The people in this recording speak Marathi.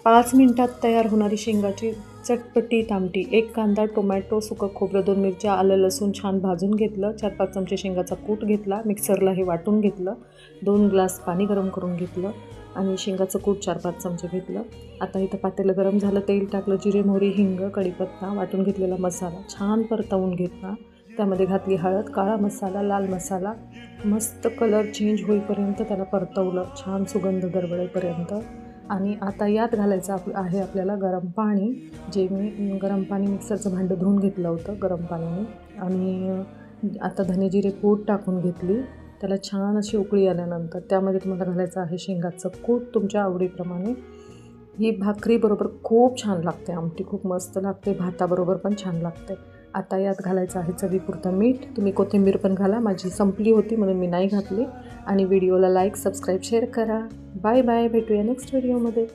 5 मिनिटात तयार होणारी शेंगाची चटपटीत आमटी. 1 कांदा, टोमॅटो, सुकं खोबरं, 2 मिरच्या, आलं लसूण छान भाजून घेतलं. 4-5 चमचे शेंगाचा कूट घेतला. मिक्सरला हे वाटून घेतलं. 2 ग्लास पाणी गरम करून घेतलं आणि शेंगाचं कूट 4-5 चमचे घेतलं. आता इथं पातेलं गरम झालं, तेल टाकलं, जिरे, मोहरी, हिंग, कढीपत्ता, वाटून घेतलेला मसाला छान परतवून घेतला. त्यामध्ये घातली हळद, काळा मसाला, लाल मसाला. मस्त कलर चेंज होईपर्यंत त्याला परतवलं, छान सुगंध दरवळेपर्यंत. आणि आता यात घालायचं आहे आपल्याला गरम पाणी. जे मी गरम पाणी मिक्सरचं भांडं धुवून घेतलं होतं गरम पाण्याने. आणि आता धने जिरे पूड टाकून घेतली. त्याला छान अशी उकळी आल्यानंतर त्यामध्ये तुम्हाला घालायचं आहे शेंगाचं कूट तुमच्या आवडीप्रमाणे. ही भाकरीबरोबर खूप छान लागते आमटी, खूप मस्त लागते. भाताबरोबर पण छान लागते. आता यात घालायचं आहे चवीपुरतं मीठ. तुम्ही कोथिंबीर पण घाला, माझी संपली होती म्हणून मी नाही घातली. आणि व्हिडिओला लाईक, सबस्क्राईब, शेअर करा. बाय बाय, भेटूया नेक्स्ट व्हिडिओमध्ये.